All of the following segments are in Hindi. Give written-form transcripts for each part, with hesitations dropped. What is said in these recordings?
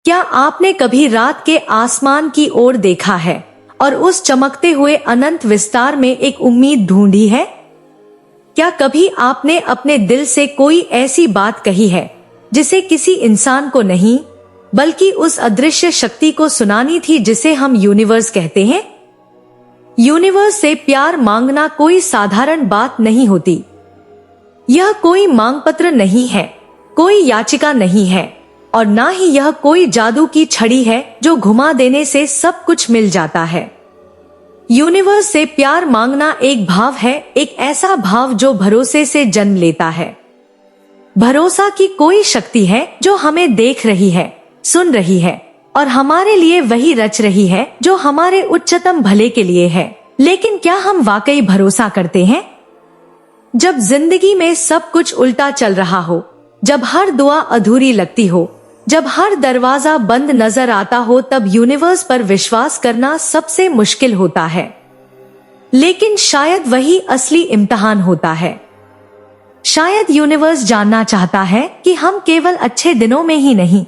क्या आपने कभी रात के आसमान की ओर देखा है और उस चमकते हुए अनंत विस्तार में एक उम्मीद ढूंढी है? क्या कभी आपने अपने दिल से कोई ऐसी बात कही है जिसे किसी इंसान को नहीं बल्कि उस अदृश्य शक्ति को सुनानी थी जिसे हम यूनिवर्स कहते हैं? यूनिवर्स से प्यार मांगना कोई साधारण बात नहीं होती। यह कोई मांग पत्र नहीं है, कोई याचिका नहीं है और ना ही यह कोई जादू की छड़ी है जो घुमा देने से सब कुछ मिल जाता है। यूनिवर्स से प्यार मांगना एक भाव है, एक ऐसा भाव जो भरोसे से जन्म लेता है। भरोसा की कोई शक्ति है जो हमें देख रही है, सुन रही है और हमारे लिए वही रच रही है जो हमारे उच्चतम भले के लिए है। लेकिन क्या हम वाकई भरोसा करते हैं? जब जिंदगी में सब कुछ उल्टा चल रहा हो, जब हर दुआ अधूरी लगती हो, जब हर दरवाजा बंद नजर आता हो, तब यूनिवर्स पर विश्वास करना सबसे मुश्किल होता है। लेकिन शायद वही असली इम्तिहान होता है। शायद यूनिवर्स जानना चाहता है कि हम केवल अच्छे दिनों में ही नहीं,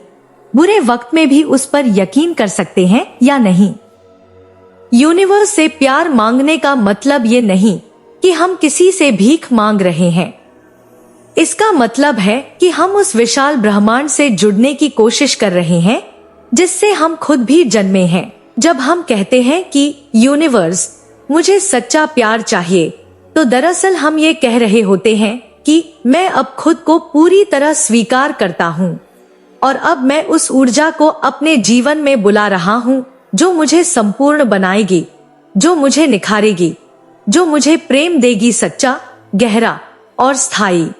बुरे वक्त में भी उस पर यकीन कर सकते हैं या नहीं। यूनिवर्स से प्यार मांगने का मतलब ये नहीं कि हम किसी से भीख मांग रहे हैं। इसका मतलब है कि हम उस विशाल ब्रह्मांड से जुड़ने की कोशिश कर रहे हैं जिससे हम खुद भी जन्मे हैं। जब हम कहते हैं कि यूनिवर्स मुझे सच्चा प्यार चाहिए, तो दरअसल हम ये कह रहे होते हैं कि मैं अब खुद को पूरी तरह स्वीकार करता हूँ और अब मैं उस ऊर्जा को अपने जीवन में बुला रहा हूँ जो मुझे संपूर्ण बनाएगी, जो मुझे निखारेगी, जो मुझे प्रेम देगी, सच्चा, गहरा और स्थायी।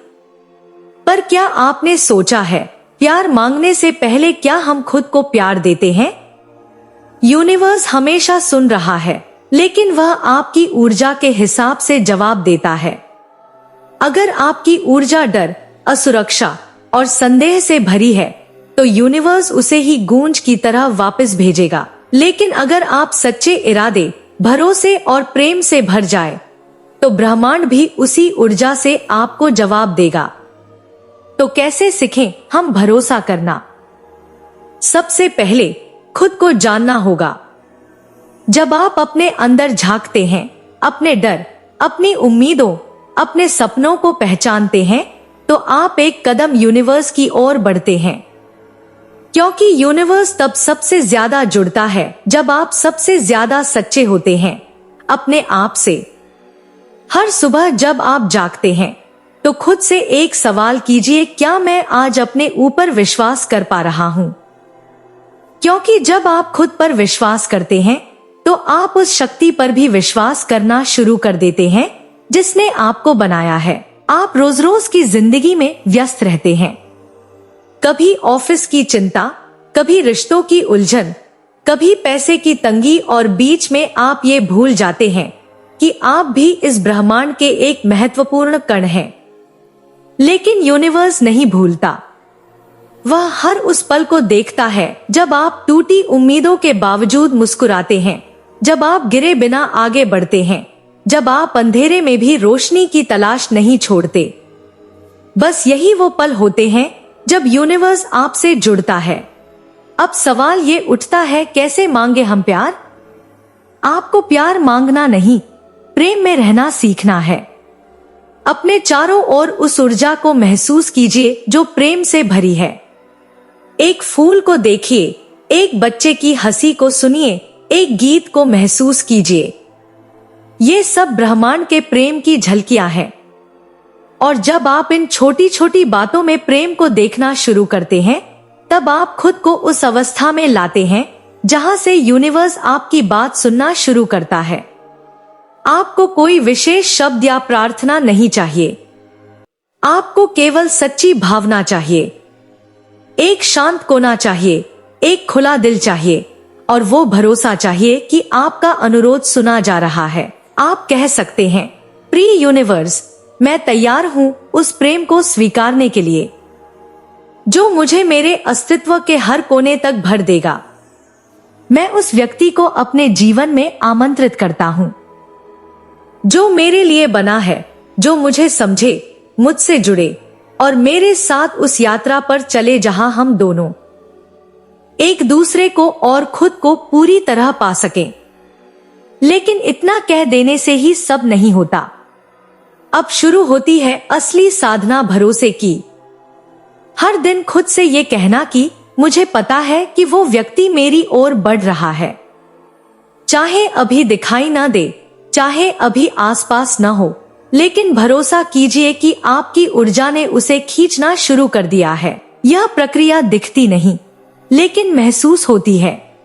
पर क्या आपने सोचा है, प्यार मांगने से पहले क्या हम खुद को प्यार देते हैं? यूनिवर्स हमेशा सुन रहा है, लेकिन वह आपकी ऊर्जा के हिसाब से जवाब देता है। अगर आपकी ऊर्जा डर, असुरक्षा और संदेह से भरी है, तो यूनिवर्स उसे ही गूंज की तरह वापस भेजेगा। लेकिन अगर आप सच्चे इरादे, भरोसे और प्रेम से भर जाए, तो ब्रह्मांड भी उसी ऊर्जा से आपको जवाब देगा। तो कैसे सीखें हम भरोसा करना? सबसे पहले खुद को जानना होगा। जब आप अपने अंदर झांकते हैं, अपने डर, अपनी उम्मीदों, अपने सपनों को पहचानते हैं, तो आप एक कदम यूनिवर्स की ओर बढ़ते हैं। क्योंकि यूनिवर्स तब सबसे ज्यादा जुड़ता है जब आप सबसे ज्यादा सच्चे होते हैं अपने आप से। हर सुबह जब आप जागते हैं, तो खुद से एक सवाल कीजिए, क्या मैं आज अपने ऊपर विश्वास कर पा रहा हूं? क्योंकि जब आप खुद पर विश्वास करते हैं, तो आप उस शक्ति पर भी विश्वास करना शुरू कर देते हैं जिसने आपको बनाया है। आप रोज रोज की जिंदगी में व्यस्त रहते हैं, कभी ऑफिस की चिंता, कभी रिश्तों की उलझन, कभी पैसे की तंगी, और बीच में आप ये भूल जाते हैं कि आप भी इस ब्रह्मांड के एक महत्वपूर्ण कण हैं। लेकिन यूनिवर्स नहीं भूलता। वह हर उस पल को देखता है जब आप टूटी उम्मीदों के बावजूद मुस्कुराते हैं, जब आप गिरे बिना आगे बढ़ते हैं, जब आप अंधेरे में भी रोशनी की तलाश नहीं छोड़ते। बस यही वो पल होते हैं जब यूनिवर्स आपसे जुड़ता है। अब सवाल ये उठता है, कैसे मांगे हम प्यार? आपको प्यार मांगना नहीं, प्रेम में रहना सीखना है। अपने चारों ओर उस ऊर्जा को महसूस कीजिए जो प्रेम से भरी है। एक फूल को देखिए, एक बच्चे की हंसी को सुनिए, एक गीत को महसूस कीजिए। ये सब ब्रह्मांड के प्रेम की झलकियां हैं। और जब आप इन छोटी छोटी बातों में प्रेम को देखना शुरू करते हैं, तब आप खुद को उस अवस्था में लाते हैं जहां से यूनिवर्स आपकी बात सुनना शुरू करता है। आपको कोई विशेष शब्द या प्रार्थना नहीं चाहिए। आपको केवल सच्ची भावना चाहिए, एक शांत कोना चाहिए, एक खुला दिल चाहिए और वो भरोसा चाहिए कि आपका अनुरोध सुना जा रहा है। आप कह सकते हैं, प्रिय यूनिवर्स, मैं तैयार हूं उस प्रेम को स्वीकारने के लिए जो मुझे मेरे अस्तित्व के हर कोने तक भर देगा। मैं उस व्यक्ति को अपने जीवन में आमंत्रित करता हूं जो मेरे लिए बना है, जो मुझे समझे, मुझसे जुड़े और मेरे साथ उस यात्रा पर चले जहां हम दोनों एक दूसरे को और खुद को पूरी तरह पा सकें। लेकिन इतना कह देने से ही सब नहीं होता। अब शुरू होती है असली साधना भरोसे की। हर दिन खुद से ये कहना कि मुझे पता है कि वो व्यक्ति मेरी ओर बढ़ रहा है, चाहे अभी दिखाई ना दे, चाहे अभी आसपास ना हो, लेकिन भरोसा कीजिए कि आपकी ऊर्जा ने उसे खींचना शुरू कर दिया है। यह प्रक्रिया दिखती नहीं, लेकिन महसूस होती है।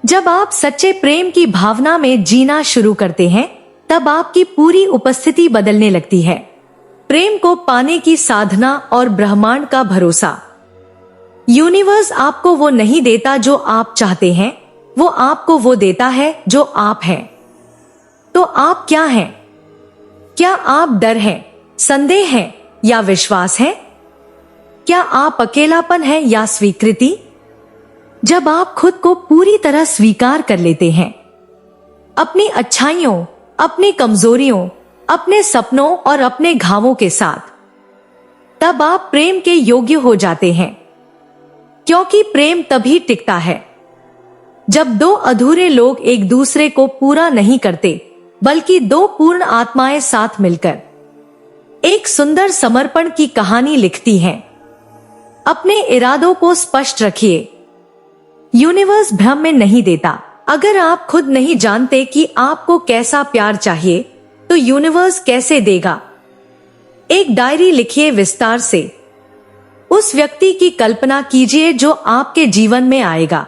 जब आप सच्चे प्रेम की भावना में जीना शुरू करते हैं, तब आपकी पूरी उपस्थिति बदलने लगती है। प्रेम को पाने की साधना और ब्रह्मांड का भरोसा। यूनिवर्स आपको वो नहीं देता जो आप चाहते हैं, वो आपको वो देता है जो आप हैं। तो आप क्या हैं? क्या आप डर हैं, संदेह हैं या विश्वास है? क्या आप अकेलापन है या स्वीकृति? जब आप खुद को पूरी तरह स्वीकार कर लेते हैं, अपनी अच्छाइयों, अपनी कमजोरियों, अपने सपनों और अपने घावों के साथ, तब आप प्रेम के योग्य हो जाते हैं। क्योंकि प्रेम तभी टिकता है जब दो अधूरे लोग एक दूसरे को पूरा नहीं करते, बल्कि दो पूर्ण आत्माएं साथ मिलकर एक सुंदर समर्पण की कहानी लिखती हैं। अपने इरादों को स्पष्ट रखिए। यूनिवर्स भ्रम में नहीं देता। अगर आप खुद नहीं जानते कि आपको कैसा प्यार चाहिए, तो यूनिवर्स कैसे देगा? एक डायरी लिखिए विस्तार से। उस व्यक्ति की कल्पना कीजिए जो आपके जीवन में आएगा।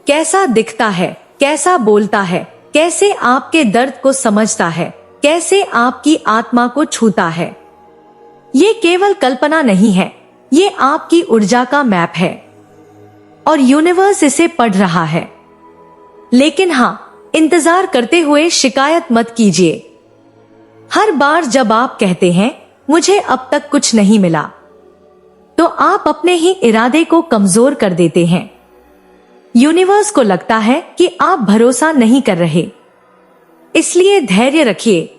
कैसा दिखता है, कैसा बोलता है, कैसे आपके दर्द को समझता है, कैसे आपकी आत्मा को छूता है। ये केवल कल्पना नहीं है, ये आपकी ऊर्जा का मैप है और यूनिवर्स इसे पढ़ रहा है। लेकिन हाँ, इंतजार करते हुए शिकायत मत कीजिए। हर बार जब आप कहते हैं मुझे अब तक कुछ नहीं मिला, तो आप अपने ही इरादे को कमजोर कर देते हैं। यूनिवर्स को लगता है कि आप भरोसा नहीं कर रहे। इसलिए धैर्य रखिए,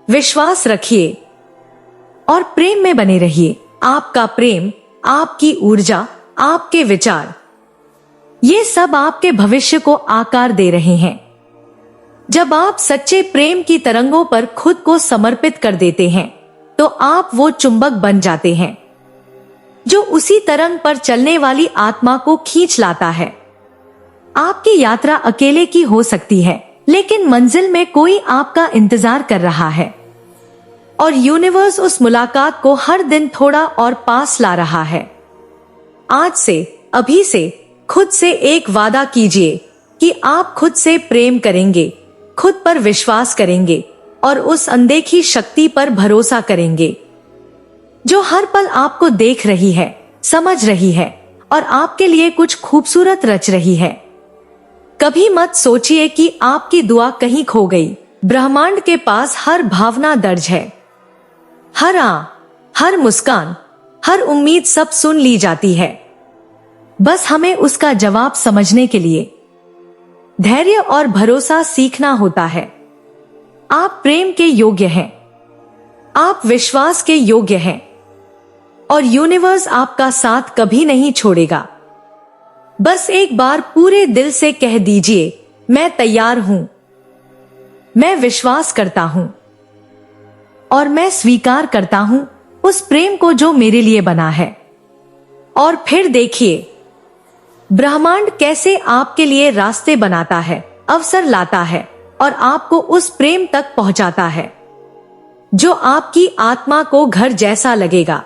विश्वास रखिए और प्रेम में बने रहिए। आपका प्रेम, आपकी ऊर्जा, आपके विचार, ये सब आपके भविष्य को आकार दे रहे हैं। जब आप सच्चे प्रेम की तरंगों पर खुद को समर्पित कर देते हैं, तो आप वो चुंबक बन जाते हैं जो उसी तरंग पर चलने वाली आत्मा को खींच लाता है। आपकी यात्रा अकेले की हो सकती है, लेकिन मंजिल में कोई आपका इंतजार कर रहा है और यूनिवर्स उस मुलाकात को हर दिन थोड़ा और पास ला रहा है। आज से, अभी से खुद से एक वादा कीजिए कि आप खुद से प्रेम करेंगे, खुद पर विश्वास करेंगे और उस अनदेखी शक्ति पर भरोसा करेंगे जो हर पल आपको देख रही है, समझ रही है और आपके लिए कुछ खूबसूरत रच रही है। कभी मत सोचिए कि आपकी दुआ कहीं खो गई। ब्रह्मांड के पास हर भावना दर्ज है। हर मुस्कान, हर उम्मीद सब सुन ली जाती है। बस हमें उसका जवाब समझने के लिए धैर्य और भरोसा सीखना होता है। आप प्रेम के योग्य हैं, आप विश्वास के योग्य हैं और यूनिवर्स आपका साथ कभी नहीं छोड़ेगा। बस एक बार पूरे दिल से कह दीजिए, मैं तैयार हूं, मैं विश्वास करता हूं और मैं स्वीकार करता हूं उस प्रेम को जो मेरे लिए बना है। और फिर देखिए ब्रह्मांड कैसे आपके लिए रास्ते बनाता है, अवसर लाता है और आपको उस प्रेम तक पहुंचाता है जो आपकी आत्मा को घर जैसा लगेगा।